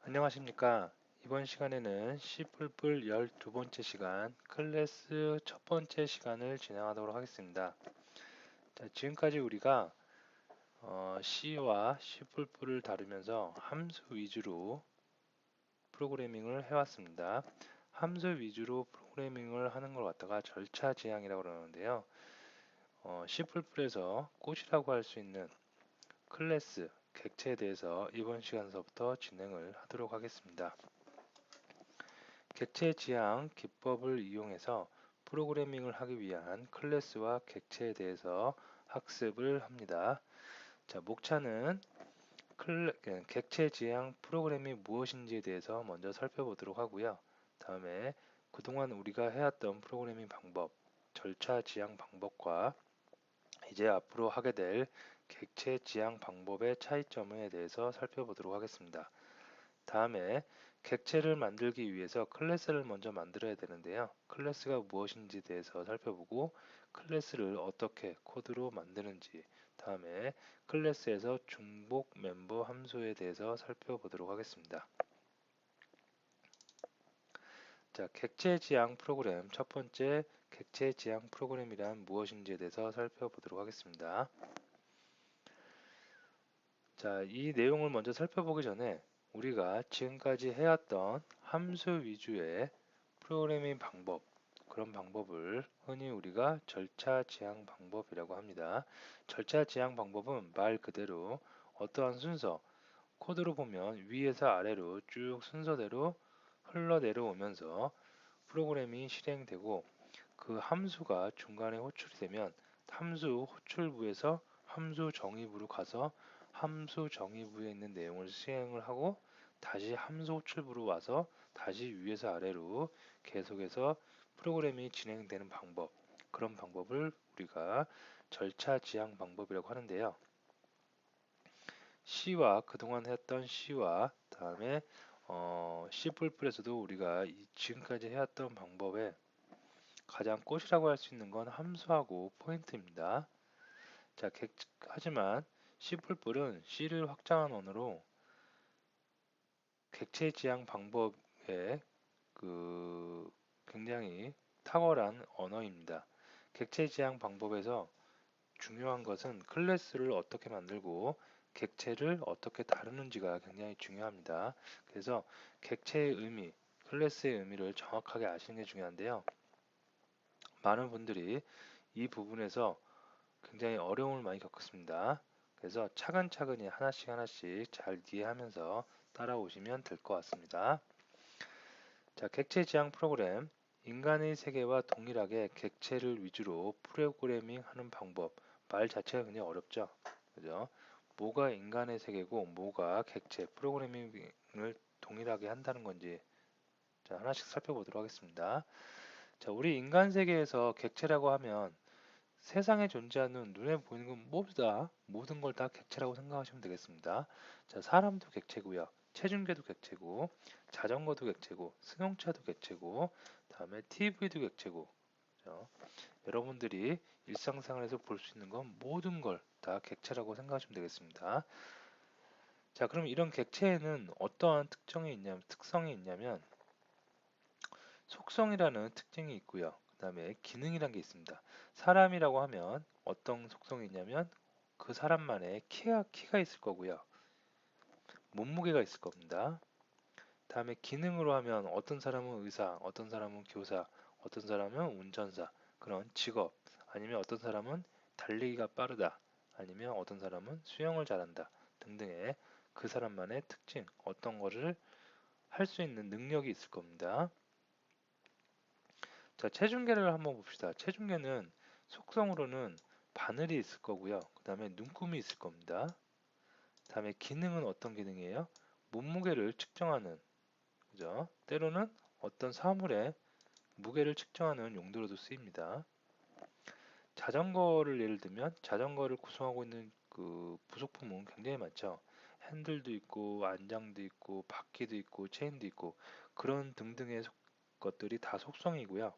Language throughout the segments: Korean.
안녕하십니까. 이번 시간에는 C++ 12번째 시간 클래스 첫 번째 시간을 진행하도록 하겠습니다. 자, 지금까지 우리가 C와 C++를 다루면서 함수 위주로 프로그래밍을 해왔습니다. 함수 위주로 프로그래밍을 하는 걸 갖다가 절차 지향이라고 그러는데요. C++에서 꽃이라고 할 수 있는 클래스, 객체에 대해서 이번 시간서부터 진행을 하도록 하겠습니다. 객체 지향 기법을 이용해서 프로그래밍을 하기 위한 클래스와 객체에 대해서 학습을 합니다. 자, 목차는 객체 지향 프로그램이 무엇인지에 대해서 먼저 살펴보도록 하고요. 다음에 그동안 우리가 해왔던 프로그래밍 방법, 절차 지향 방법과 이제 앞으로 하게 될 객체 지향 방법의 차이점에 대해서 살펴보도록 하겠습니다. 다음에 객체를 만들기 위해서 클래스를 먼저 만들어야 되는데요. 클래스가 무엇인지에 대해서 살펴보고 클래스를 어떻게 코드로 만드는지, 다음에 클래스에서 중복 멤버 함수에 대해서 살펴보도록 하겠습니다. 자, 객체 지향 프로그램 첫 번째 객체 지향 프로그램이란 무엇인지에 대해서 살펴보도록 하겠습니다. 자, 이 내용을 먼저 살펴보기 전에 우리가 지금까지 해왔던 함수 위주의 프로그래밍 방법, 그런 방법을 흔히 우리가 절차 지향 방법이라고 합니다. 절차 지향 방법은 말 그대로 어떠한 순서, 코드로 보면 위에서 아래로 쭉 순서대로 흘러 내려오면서 프로그램이 실행되고 그 함수가 중간에 호출이 되면 함수 호출부에서 함수 정의부로 가서 함수 정의부에 있는 내용을 수행을 하고 다시 함수 호출부로 와서 다시 위에서 아래로 계속해서 프로그램이 진행되는 방법, 그런 방법을 우리가 절차 지향 방법이라고 하는데요. C와 그동안 했던 C와 다음에 C++에서도 우리가 지금까지 해왔던 방법에 가장 꽃이라고 할 수 있는 건 함수하고 포인트입니다. 자, 하지만 C++은 C를 확장한 언어로 객체 지향 방법에 굉장히 탁월한 언어입니다. 객체 지향 방법에서 중요한 것은 클래스를 어떻게 만들고 객체를 어떻게 다루는지가 굉장히 중요합니다. 그래서 객체의 의미, 클래스의 의미를 정확하게 아시는 게 중요한데요. 많은 분들이 이 부분에서 굉장히 어려움을 많이 겪었습니다. 그래서 차근차근히 하나씩 하나씩 잘 이해하면서 따라오시면 될 것 같습니다. 자, 객체 지향 프로그램. 인간의 세계와 동일하게 객체를 위주로 프로그래밍 하는 방법. 말 자체가 굉장히 어렵죠. 그죠? 뭐가 인간의 세계고 뭐가 객체, 프로그래밍을 동일하게 한다는 건지 자, 하나씩 살펴보도록 하겠습니다. 자, 우리 인간 세계에서 객체라고 하면 세상에 존재하는 눈에 보이는 건 모두 다 모든 걸 다 객체라고 생각하시면 되겠습니다. 자, 사람도 객체고요. 체중계도 객체고, 자전거도 객체고, 승용차도 객체고, 다음에 TV도 객체고. 그죠? 여러분들이 일상생활에서 볼 수 있는 건 모든 걸 다 객체라고 생각하시면 되겠습니다. 자, 그럼 이런 객체에는 어떠한 특성이 있냐면 속성이라는 특징이 있고요. 그 다음에 기능이라는 게 있습니다. 사람이라고 하면 어떤 속성이 있냐면 그 사람만의 키가 있을 거고요. 몸무게가 있을 겁니다. 다음에 기능으로 하면 어떤 사람은 의사, 어떤 사람은 교사, 어떤 사람은 운전사, 그런 직업, 아니면 어떤 사람은 달리기가 빠르다, 아니면 어떤 사람은 수영을 잘한다 등등의 그 사람만의 특징, 어떤 거를 할 수 있는 능력이 있을 겁니다. 자, 체중계를 한번 봅시다. 체중계는 속성으로는 바늘이 있을 거고요. 그 다음에 눈금이 있을 겁니다. 다음에 기능은 어떤 기능이에요? 몸무게를 측정하는, 그죠? 때로는 어떤 사물의 무게를 측정하는 용도로도 쓰입니다. 자전거를 예를 들면 자전거를 구성하고 있는 그 부속품은 굉장히 많죠. 핸들도 있고 안장도 있고 바퀴도 있고 체인도 있고 그런 등등의 것들이 다 속성이고요.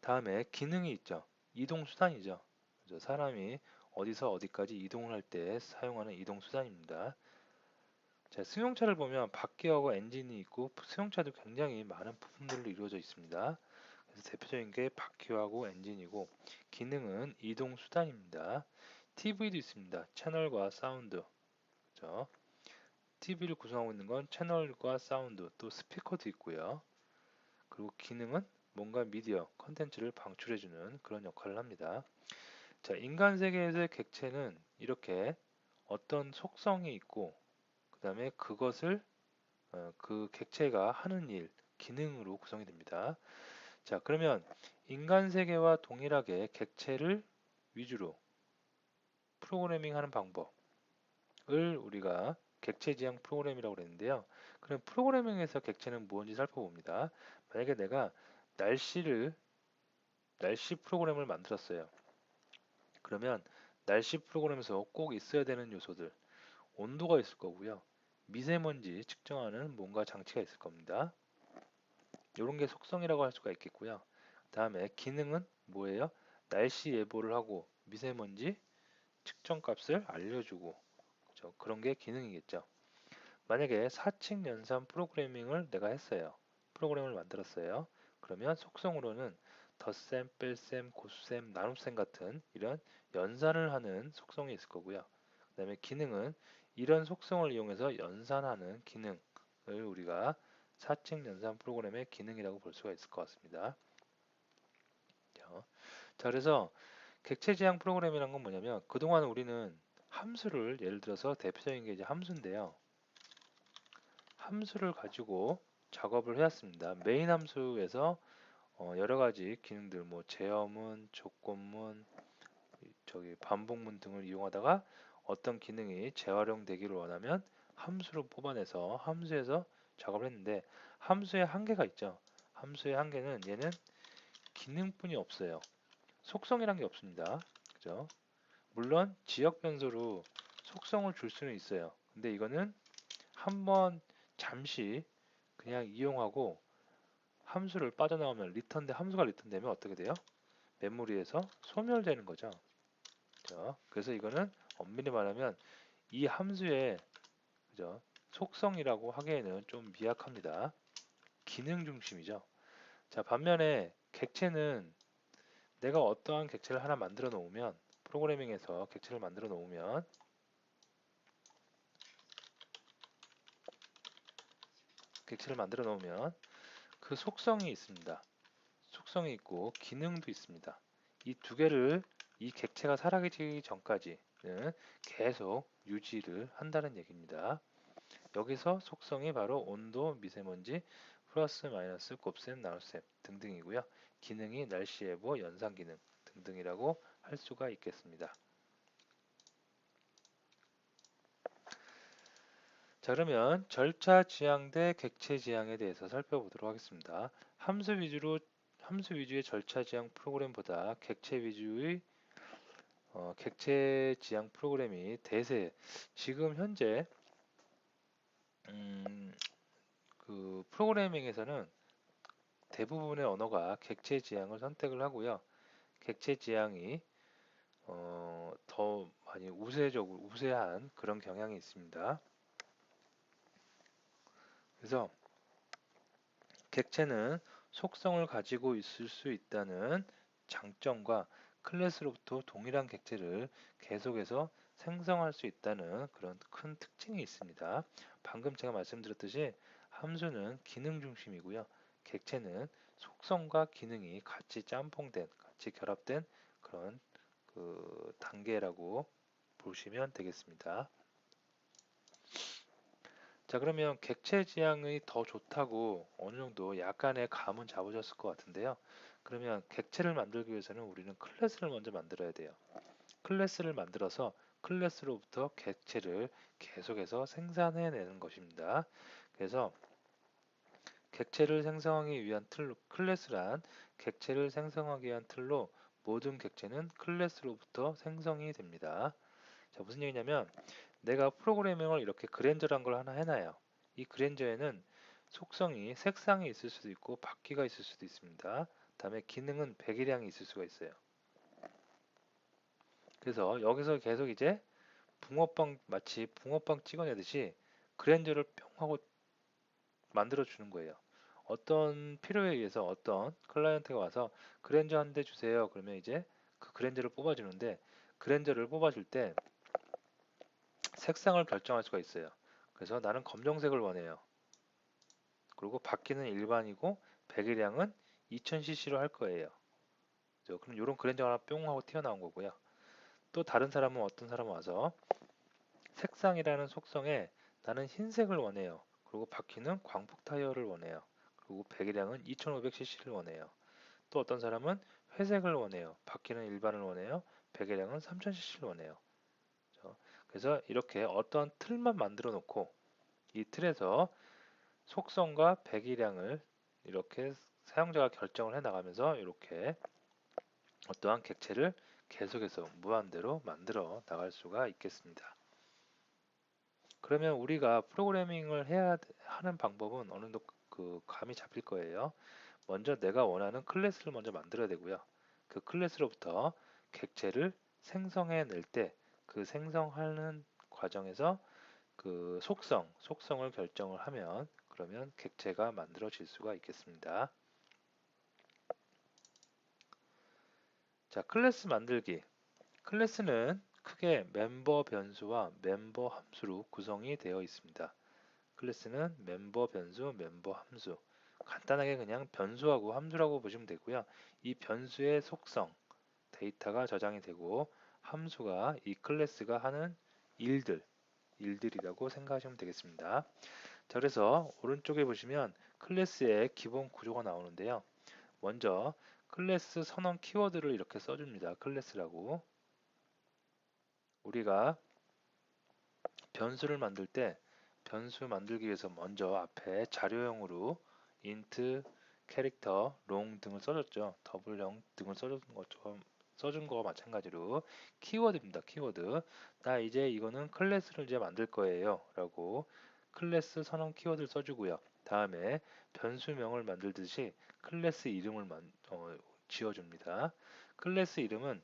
다음에 기능이 있죠. 이동 수단이죠. 그죠? 사람이 어디서 어디까지 이동을 할 때 사용하는 이동 수단입니다. 자, 승용차를 보면 바퀴하고 엔진이 있고 승용차도 굉장히 많은 부품들로 이루어져 있습니다. 그래서 대표적인 게 바퀴하고 엔진이고 기능은 이동 수단입니다. TV도 있습니다. 채널과 사운드. 그죠? TV를 구성하고 있는 건 채널과 사운드, 또 스피커도 있고요. 그리고 기능은 뭔가 미디어, 컨텐츠를 방출해주는 그런 역할을 합니다. 자, 인간 세계에서의 객체는 이렇게 어떤 속성이 있고, 그 다음에 그것을 그 객체가 하는 일, 기능으로 구성이 됩니다. 자, 그러면 인간 세계와 동일하게 객체를 위주로 프로그래밍 하는 방법을 우리가 객체 지향 프로그램이라고 그랬는데요. 그럼 프로그래밍에서 객체는 무엇인지 살펴봅니다. 만약에 내가 날씨 프로그램을 만들었어요. 그러면 날씨 프로그램에서 꼭 있어야 되는 요소들, 온도가 있을 거고요. 미세먼지 측정하는 뭔가 장치가 있을 겁니다. 이런 게 속성이라고 할 수가 있겠고요. 다음에 기능은 뭐예요? 날씨 예보를 하고 미세먼지 측정 값을 알려주고, 그죠? 그런 게 기능이겠죠. 만약에 사칙 연산 프로그래밍을 내가 했어요. 프로그램을 만들었어요. 그러면 속성으로는 덧셈, 뺄셈, 고수셈, 나눗셈 같은 이런 연산을 하는 속성이 있을 거고요. 그 다음에 기능은 이런 속성을 이용해서 연산하는 기능을 우리가 사칙 연산 프로그램의 기능이라고 볼 수가 있을 것 같습니다. 자, 그래서 객체 지향 프로그램이란 건 뭐냐면 그동안 우리는 함수를 예를 들어서 대표적인 게 이제 함수인데요. 함수를 가지고 작업을 해왔습니다. 메인 함수에서 여러 가지 기능들, 뭐 제어문, 조건문, 반복문 등을 이용하다가 어떤 기능이 재활용되기를 원하면 함수로 뽑아내서 함수에서 작업을 했는데 함수의 한계가 있죠. 함수의 한계는 얘는 기능뿐이 없어요. 속성이란 게 없습니다. 그죠? 물론 지역 변수로 속성을 줄 수는 있어요. 근데 이거는 한번 잠시 그냥 이용하고 함수를 빠져나오면 함수가 리턴되면 어떻게 돼요? 메모리에서 소멸되는 거죠. 그죠? 그래서 이거는 엄밀히 말하면 이 함수의, 그죠? 속성이라고 하기에는 좀 미약합니다. 기능 중심이죠. 자, 반면에 객체는 내가 어떠한 객체를 하나 만들어 놓으면 프로그래밍에서 객체를 만들어 놓으면 그 속성이 있습니다. 속성이 있고 기능도 있습니다. 이 두 개를 이 객체가 사라지기 전까지는 계속 유지를 한다는 얘기입니다. 여기서 속성이 바로 온도, 미세먼지, 플러스, 마이너스, 곱셈, 나눗셈 등등이고요. 기능이 날씨 예보, 연산 기능 등등이라고 할 수가 있겠습니다. 자, 그러면 절차 지향 대 객체 지향에 대해서 살펴보도록 하겠습니다. 함수 위주의 절차 지향 프로그램보다 객체 지향 프로그램이 대세. 지금 현재 음, 그 프로그래밍에서는 대부분의 언어가 객체 지향을 선택을 하고요. 객체 지향이 더 많이 우세한 그런 경향이 있습니다. 그래서 객체는 속성을 가지고 있을 수 있다는 장점과 클래스로부터 동일한 객체를 계속해서 생성할 수 있다는 그런 큰 특징이 있습니다. 방금 제가 말씀드렸듯이 함수는 기능 중심이고요. 객체는 속성과 기능이 같이 같이 결합된 그런 그 단계라고 보시면 되겠습니다. 자, 그러면 객체 지향이 더 좋다고 어느 정도 약간의 감은 잡으셨을 것 같은데요. 그러면 객체를 만들기 위해서는 우리는 클래스를 먼저 만들어야 돼요. 클래스를 만들어서 클래스로부터 객체를 계속해서 생산해내는 것입니다. 그래서 객체를 생성하기 위한 클래스란 객체를 생성하기 위한 틀로 모든 객체는 클래스로부터 생성이 됩니다. 자, 무슨 얘기냐면 내가 프로그래밍을 이렇게 그랜저란 걸 하나 해놔요. 이 그랜저에는 색상이 있을 수도 있고 바퀴가 있을 수도 있습니다. 다음에 기능은 배기량이 있을 수가 있어요. 그래서 여기서 계속 이제 마치 붕어빵 찍어내듯이 그랜저를 뿅 하고 만들어 주는 거예요. 어떤 필요에 의해서 어떤 클라이언트가 와서 그랜저 한 대 주세요. 그러면 이제 그 그랜저를 뽑아주는데, 그랜저를 뽑아줄 때 색상을 결정할 수가 있어요. 그래서 나는 검정색을 원해요. 그리고 바퀴는 일반이고 배기량은 2000cc로 할 거예요. 그럼 이런 그랜저가 하나 뿅 하고 튀어나온 거고요. 또 다른 사람은, 어떤 사람은 와서 색상이라는 속성에 나는 흰색을 원해요. 그리고 바퀴는 광폭 타이어를 원해요. 그리고 배기량은 2500cc를 원해요. 또 어떤 사람은 회색을 원해요. 바퀴는 일반을 원해요. 배기량은 3000cc를 원해요. 그래서 이렇게 어떤 틀만 만들어 놓고 이 틀에서 속성과 배기량을 이렇게 사용자가 결정을 해 나가면서 이렇게 어떠한 객체를 계속해서 무한대로 만들어 나갈 수가 있겠습니다. 그러면 우리가 프로그래밍을 해야 하는 방법은 어느 정도 그 감이 잡힐 거예요. 먼저 내가 원하는 클래스를 먼저 만들어야 되고요. 그 클래스로부터 객체를 생성해 낼 때 그 생성하는 과정에서 그 속성을 결정을 하면 그러면 객체가 만들어질 수가 있겠습니다. 자, 클래스 만들기. 클래스는 크게 멤버 변수와 멤버 함수로 구성이 되어 있습니다. 클래스는 멤버 변수, 멤버 함수. 간단하게 그냥 변수하고 함수라고 보시면 되고요. 이 변수의 속성, 데이터가 저장이 되고 함수가 이 클래스가 하는 일들이라고 생각하시면 되겠습니다. 자, 그래서 오른쪽에 보시면 클래스의 기본 구조가 나오는데요. 먼저 클래스 선언 키워드를 이렇게 써줍니다. 클래스라고. 우리가 변수를 만들 때 변수 만들기 위해서 먼저 앞에 자료형으로 int, 캐릭터, long 등을 써줬죠. 더블형 등을 써준 것처럼 써준 거와 마찬가지로 키워드입니다. 키워드. 나 이제 이거는 클래스를 이제 만들 거예요. 라고 클래스 선언 키워드를 써주고요. 다음에 변수명을 만들듯이 클래스 이름을 지어줍니다. 클래스 이름은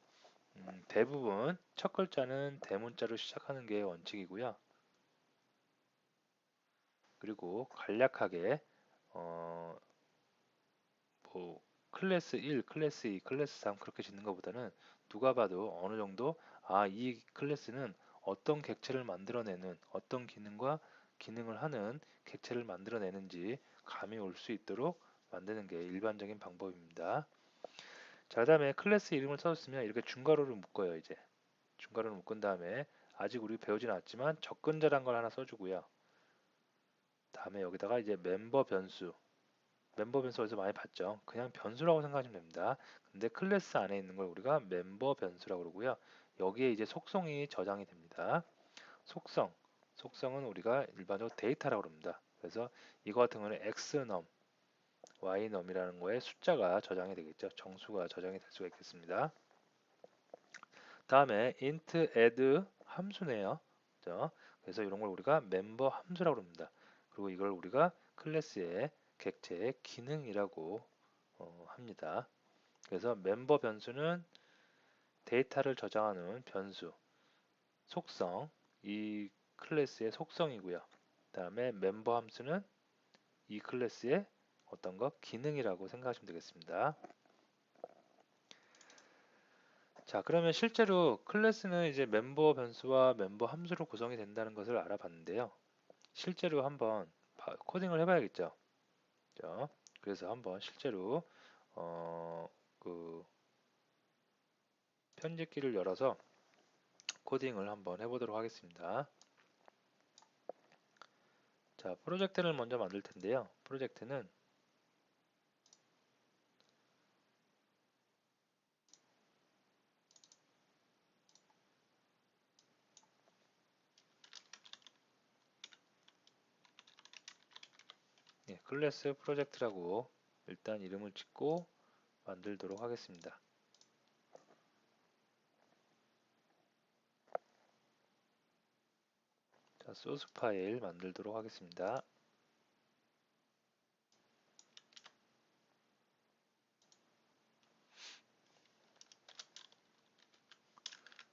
대부분 첫 글자는 대문자로 시작하는 게 원칙이고요. 그리고 간략하게 어, 뭐 클래스 1, 클래스 2, 클래스 3 그렇게 짓는 것보다는 누가 봐도 어느 정도 이 클래스는 어떤 객체를 만들어내는 어떤 기능을 하는 객체를 만들어내는지 감이 올 수 있도록 만드는 게 일반적인 방법입니다. 자, 그다음에 클래스 이름을 써줬으면 이렇게 중괄호를 묶어요. 이제 중괄호를 묶은 다음에 아직 우리 배우진 않았지만 접근자란 걸 하나 써주고요. 다음에 여기다가 이제 멤버 변수 어디서 많이 봤죠? 그냥 변수라고 생각하시면 됩니다. 근데 클래스 안에 있는 걸 우리가 멤버 변수라고 그러고요. 여기에 이제 속성이 저장이 됩니다. 속성은 우리가 일반적으로 데이터라고 그럽니다. 그래서 이거 같은 경우는 xnum, ynum이라는 거에 숫자가 저장이 되겠죠. 정수가 저장이 될 수가 있겠습니다. 다음에 int add 함수네요. 그죠? 그래서 이런 걸 우리가 멤버 함수라고 합니다. 그리고 이걸 우리가 클래스의 객체의 기능이라고 합니다. 그래서 멤버 변수는 데이터를 저장하는 변수, 속성, 이 클래스의 속성이고요. 다음에 멤버 함수는 이 클래스의 어떤 것 기능이라고 생각하시면 되겠습니다. 자, 그러면 실제로 클래스는 이제 멤버 변수와 멤버 함수로 구성이 된다는 것을 알아봤는데요. 실제로 한번 코딩을 해봐야겠죠. 그죠? 그래서 한번 실제로 그 편집기를 열어서 코딩을 한번 해보도록 하겠습니다. 자, 프로젝트를 먼저 만들 텐데요. 프로젝트는 클래스 프로젝트라고 일단 이름을 짓고 만들도록 하겠습니다. 자, 소스 파일 만들도록 하겠습니다.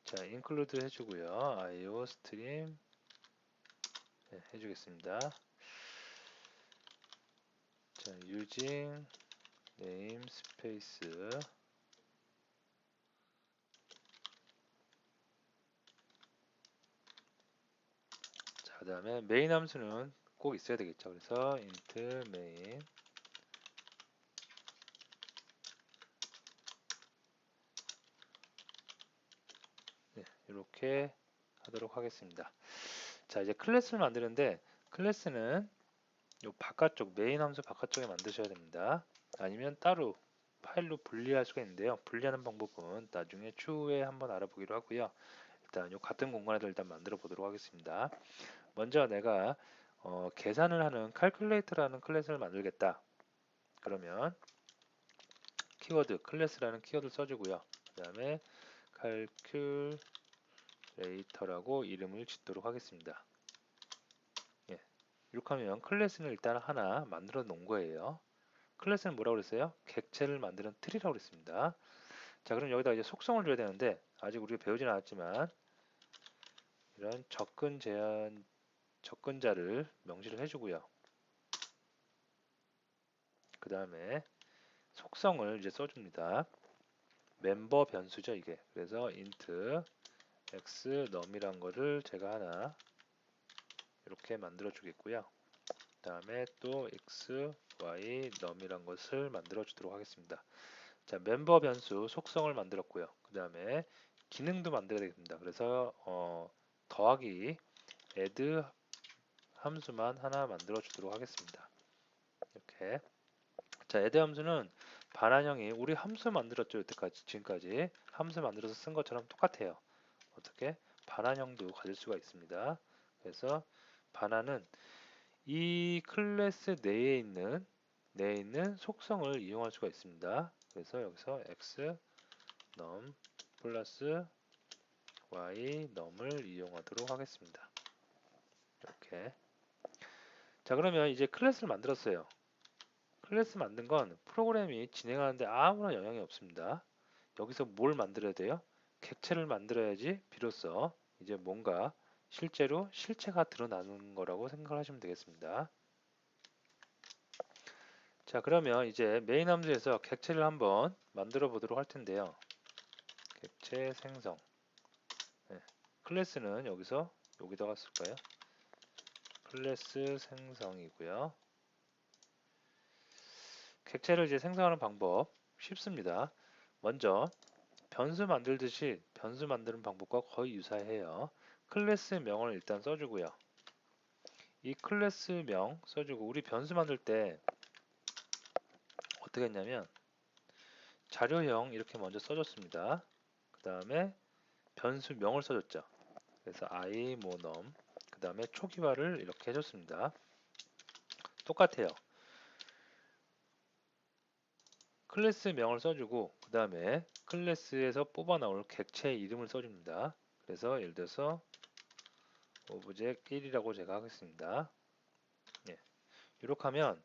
자, include 해주고요. IO 스트림 네, 해주겠습니다. 자, using namespace. 자, 그 다음에 메인 함수는 꼭 있어야 되겠죠. 그래서 int main. 네, 이렇게 하도록 하겠습니다. 자, 이제 클래스를 만드는데 클래스는 요 바깥쪽 메인 함수 바깥쪽에 만드셔야 됩니다. 아니면 따로 파일로 분리할 수가 있는데요. 분리하는 방법은 나중에 추후에 한번 알아보기로 하고요. 일단 요 같은 공간에서 일단 만들어 보도록 하겠습니다. 먼저 내가 계산을 하는 calculator라는 클래스를 만들겠다. 그러면 키워드 클래스라는 키워드를 써주고요. 그 다음에 calculator라고 이름을 짓도록 하겠습니다. 예, 이렇게 하면 클래스는 일단 하나 만들어 놓은 거예요. 클래스는 뭐라고 그랬어요? 객체를 만드는 트리라고 그랬습니다. 자, 그럼 여기다 이제 속성을 줘야 되는데 아직 우리가 배우진 않았지만 이런 접근 제한 접근자를 명시를 해주고요. 그 다음에 속성을 이제 써줍니다. 멤버 변수죠, 이게. 그래서 int x num이란 거를 제가 하나 이렇게 만들어 주겠고요. 그 다음에 또 x, y num이란 것을 만들어 주도록 하겠습니다. 자, 멤버 변수 속성을 만들었고요. 그 다음에 기능도 만들어야 되겠습니다. 그래서 더하기 add 함수만 하나 만들어 주도록 하겠습니다. 이렇게. 자, add 함수는 반환형이 우리 함수 만들었죠. 여태까지 지금까지 함수 만들어서 쓴 것처럼 똑같아요. 어떻게? 반환형도 가질 수가 있습니다. 그래서 반환은 이 클래스 내에 있는 속성을 이용할 수가 있습니다. 그래서 여기서 x num 플러스 y num을 이용하도록 하겠습니다. 이렇게. 자, 그러면 이제 클래스를 만들었어요. 클래스 만든 건 프로그램이 진행하는데 아무런 영향이 없습니다. 여기서 뭘 만들어야 돼요? 객체를 만들어야지 비로소 이제 뭔가 실제로 실체가 드러나는 거라고 생각하시면 되겠습니다. 자, 그러면 이제 메인 함수에서 객체를 한번 만들어 보도록 할 텐데요. 객체 생성. 네. 클래스는 여기다가 쓸까요? 클래스 생성이고요. 객체를 이제 생성하는 방법 쉽습니다. 먼저 변수 만들듯이 변수 만드는 방법과 거의 유사해요. 클래스 명을 일단 써주고요. 이 클래스 명 써주고 우리 변수 만들 때 어떻게 했냐면 자료형 이렇게 먼저 써줬습니다. 그 다음에 변수 명을 써줬죠. 그래서 i 뭐 num 그 다음에 초기화를 이렇게 해줬습니다. 똑같아요. 클래스 명을 써주고 그 다음에 클래스에서 뽑아 나올 객체 이름을 써줍니다. 그래서 예를 들어서 오브젝트 1이라고 제가 하겠습니다. 예. 이렇게 하면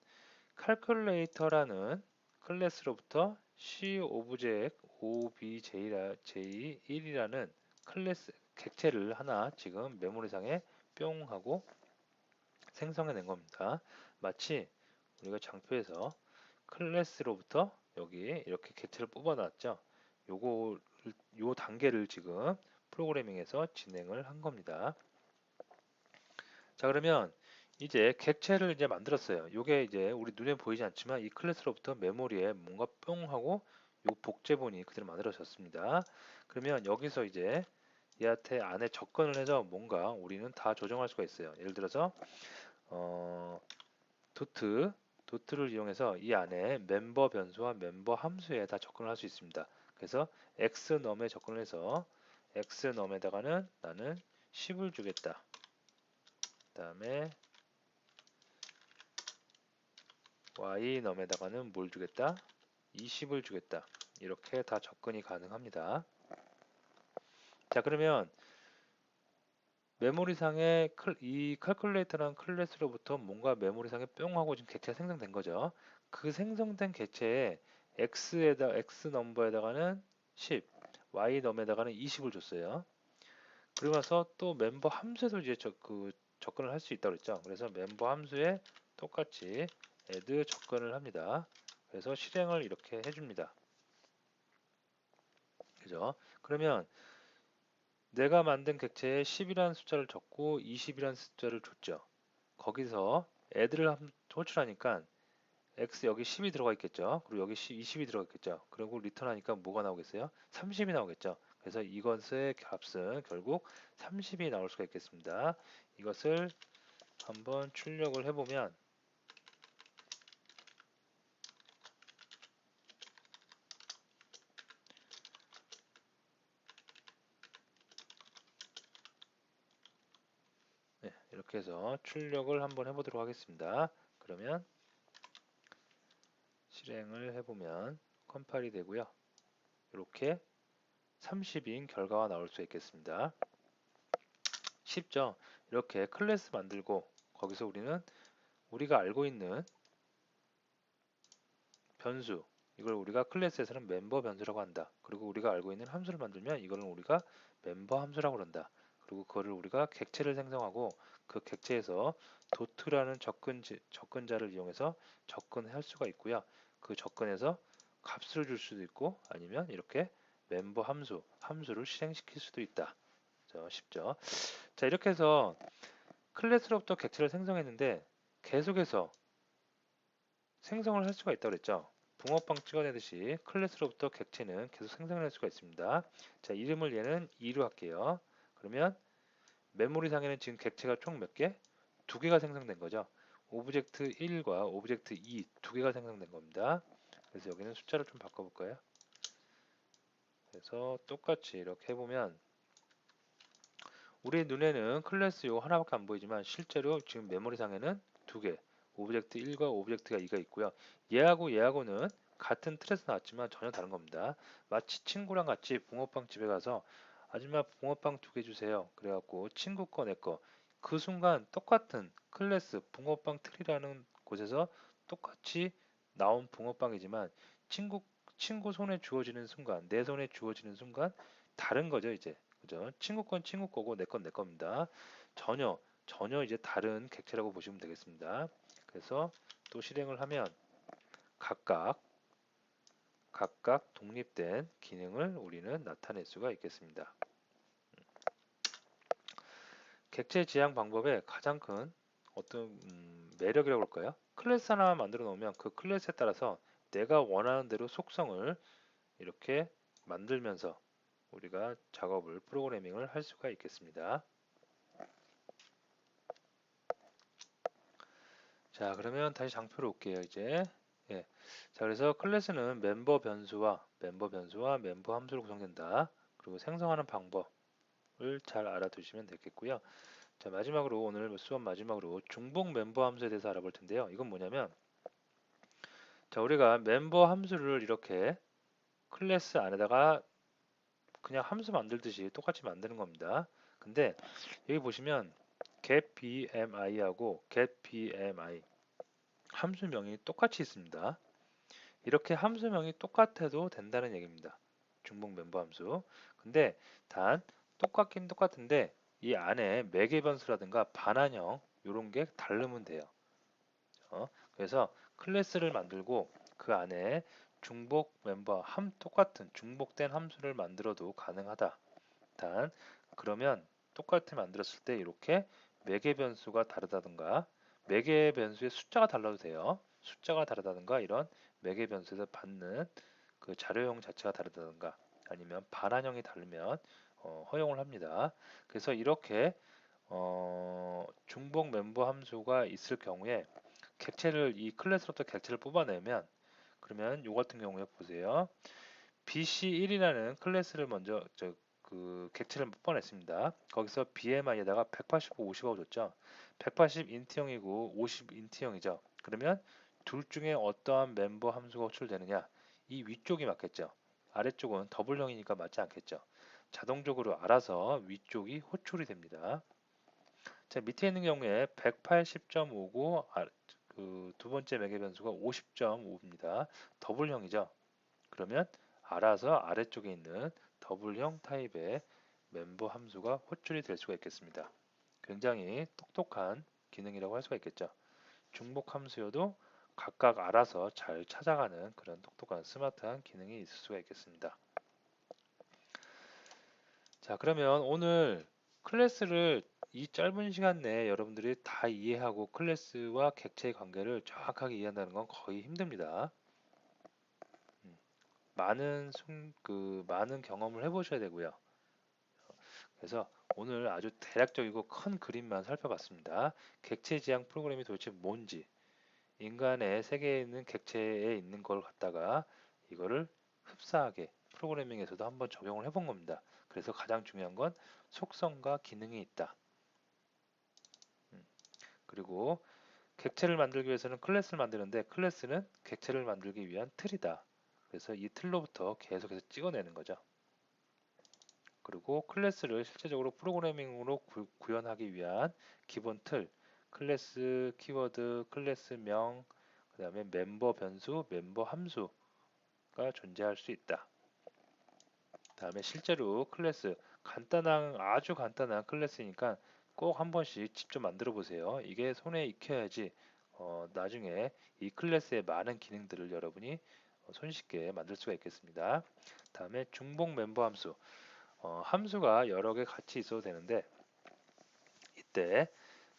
calculator라는 클래스로부터 CObj1이라는 클래스 객체를 하나 지금 메모리상에 뿅 하고 생성해낸 겁니다. 마치 우리가 장표에서 클래스로부터 여기 이렇게 객체를 뽑아놨죠. 요 단계를 지금 프로그래밍에서 진행을 한 겁니다. 자, 그러면 이제 객체를 이제 만들었어요. 요게 이제 우리 눈에 보이지 않지만 이 클래스로부터 메모리에 뭔가 뿅 하고 요 복제본이 그대로 만들어졌습니다. 그러면 여기서 이제 얘한테 안에 접근을 해서 뭔가 우리는 다 조정할 수가 있어요. 예를 들어서 도트를 이용해서 이 안에 멤버 변수와 멤버 함수에 다 접근을 할 수 있습니다. 그래서 xnum에 접근을 해서 xnum에다가는 나는 10을 주겠다. 그 다음에ynum에다가는 뭘 주겠다? 20을 주겠다. 이렇게 다 접근이 가능합니다. 자, 그러면 메모리상에 이 calculator라는 클래스로부터 뭔가 메모리상에 뿅 하고 지금 객체가 생성된 거죠. 그 생성된 객체에 x 넘버에다가는 10, y 넘에다가는 20을 줬어요. 그리고 나서 또 멤버 함수에서 이제 접근을 할 수 있다고 그랬죠. 그래서 멤버 함수에 똑같이 add 접근을 합니다. 그래서 실행을 이렇게 해줍니다. 그죠? 그러면 내가 만든 객체에 10이라는 숫자를 적고 20이라는 숫자를 줬죠. 거기서 add를 호출하니까 x 여기 10이 들어가 있겠죠. 그리고 여기 20이 들어가 있겠죠. 그리고 리턴하니까 뭐가 나오겠어요? 30이 나오겠죠. 그래서 이것의 값은 결국 30이 나올 수가 있겠습니다. 이것을 한번 출력을 해보면 네, 이렇게 해서 출력을 한번 해보도록 하겠습니다. 그러면 실행을 해보면 컴파일이 되고요. 이렇게 30인 결과가 나올 수 있겠습니다. 쉽죠? 이렇게 클래스 만들고 거기서 우리는 우리가 알고 있는 변수, 이걸 우리가 클래스에서는 멤버 변수라고 한다. 그리고 우리가 알고 있는 함수를 만들면 이거는 우리가 멤버 함수라고 한다. 그리고 그거를 우리가 객체를 생성하고 그 객체에서 도트라는 접근자를 이용해서 접근할 수가 있고요. 그 접근에서 값을 줄 수도 있고 아니면 이렇게 멤버 함수를 실행시킬 수도 있다. 쉽죠? 자, 이렇게 해서 클래스로부터 객체를 생성했는데 계속해서 생성을 할 수가 있다고 그랬죠. 붕어빵 찍어내듯이 클래스로부터 객체는 계속 생성할 수가 있습니다. 자, 이름을 얘는 2로 할게요. 그러면 메모리상에는 지금 객체가 총 몇 개? 두 개가 생성된 거죠. 오브젝트 1과 오브젝트 2 두 개가 생성된 겁니다. 그래서 여기는 숫자를 좀 바꿔볼까요? 그래서 똑같이 이렇게 해보면 우리 눈에는 클래스 요 하나밖에 안 보이지만 실제로 지금 메모리상에는 두 개, 오브젝트 1과 오브젝트가 2가 있고요. 얘하고 얘하고는 같은 틀에서 나왔지만 전혀 다른 겁니다. 마치 친구랑 같이 붕어빵 집에 가서 아줌마 붕어빵 두 개 주세요. 그래갖고 친구 거 내 거. 그 순간 똑같은 클래스 붕어빵 틀이라는 곳에서 똑같이 나온 붕어빵이지만 친구 친구 손에 주어지는 순간, 내 손에 주어지는 순간 다른 거죠, 이제. 그죠? 친구 건 친구 거고 내 건 내 겁니다. 전혀 이제 다른 객체라고 보시면 되겠습니다. 그래서 또 실행을 하면 각각 독립된 기능을 우리는 나타낼 수가 있겠습니다. 객체 지향 방법의 가장 큰 어떤 매력이라고 할까요? 클래스 하나 만들어 놓으면 그 클래스에 따라서 내가 원하는 대로 속성을 이렇게 만들면서 우리가 작업을 프로그래밍을 할 수가 있겠습니다. 자, 그러면 다시 장표로 올게요, 이제. 예. 자, 그래서 클래스는 멤버 함수로 구성된다. 그리고 생성하는 방법을 잘 알아두시면 되겠고요. 자, 마지막으로 오늘 수업 마지막으로 중복 멤버 함수에 대해서 알아볼 텐데요. 이건 뭐냐면, 자, 우리가 멤버 함수를 이렇게 클래스 안에다가 그냥 함수 만들듯이 똑같이 만드는 겁니다. 근데 여기 보시면 getBMI하고 getBMI 함수명이 똑같이 있습니다. 이렇게 함수명이 똑같아도 된다는 얘기입니다. 중복 멤버 함수. 근데 단 똑같긴 똑같은데 이 안에 매개 변수라든가 반환형 이런 게 다르면 돼요. 그래서 클래스를 만들고 그 안에 중복 멤버 똑같은 중복된 함수를 만들어도 가능하다. 단 그러면 똑같이 만들었을 때 이렇게 매개 변수가 다르다든가 매개 변수의 숫자가 달라도 돼요. 숫자가 다르다든가 이런 매개 변수에서 받는 그 자료형 자체가 다르다든가 아니면 반환형이 다르면 허용을 합니다. 그래서 이렇게 중복 멤버 함수가 있을 경우에 객체를 이 클래스로부터 객체를 뽑아내면 그러면 요 같은 경우에 보세요. BC1이라는 클래스를 먼저 그 객체를 뽑아냈습니다. 거기서 BMI에다가 185, 50하고 줬죠. 180 인트형이고 50 인트형이죠. 그러면 둘 중에 어떠한 멤버 함수가 호출되느냐? 이 위쪽이 맞겠죠. 아래쪽은 더블형이니까 맞지 않겠죠. 자동적으로 알아서 위쪽이 호출이 됩니다. 자, 밑에 있는 경우에 180.5고 그 두 번째 매개 변수가 50.5입니다. 더블형이죠. 그러면 알아서 아래쪽에 있는 더블형 타입의 멤버 함수가 호출이 될 수가 있겠습니다. 굉장히 똑똑한 기능이라고 할 수가 있겠죠. 중복 함수여도 각각 알아서 잘 찾아가는 그런 똑똑한 스마트한 기능이 있을 수가 있겠습니다. 자, 그러면 오늘 클래스를 이 짧은 시간 내에 여러분들이 다 이해하고 클래스와 객체의 관계를 정확하게 이해한다는 건 거의 힘듭니다. 많은 경험을 해보셔야 되고요. 그래서 오늘 아주 대략적이고 큰 그림만 살펴봤습니다. 객체 지향 프로그램이 도대체 뭔지, 인간의 세계에 있는 객체에 있는 걸 갖다가 이거를 흡사하게 프로그래밍에서도 한번 적용을 해본 겁니다. 그래서 가장 중요한 건 속성과 기능이 있다. 그리고 객체를 만들기 위해서는 클래스를 만드는데 클래스는 객체를 만들기 위한 틀이다. 그래서 이 틀로부터 계속해서 찍어내는 거죠. 그리고 클래스를 실제적으로 프로그래밍으로 구현하기 위한 기본 틀, 클래스 키워드, 클래스명, 그 다음에 멤버 변수, 멤버 함수가 존재할 수 있다. 다음에 실제로 클래스, 아주 간단한 클래스니까 꼭 한 번씩 직접 만들어 보세요. 이게 손에 익혀야지 나중에 이 클래스의 많은 기능들을 여러분이 손쉽게 만들 수가 있겠습니다. 다음에 중복 멤버 함수. 함수가 여러 개 같이 있어도 되는데 이때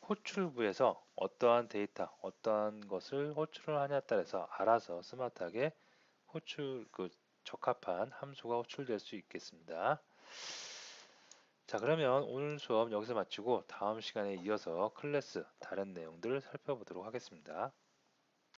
호출부에서 어떠한 데이터, 어떠한 것을 호출을 하냐에 따라서 알아서 스마트하게 적합한 함수가 호출될 수 있겠습니다. 자, 그러면 오늘 수업 여기서 마치고 다음 시간에 이어서 클래스 다른 내용들을 살펴보도록 하겠습니다.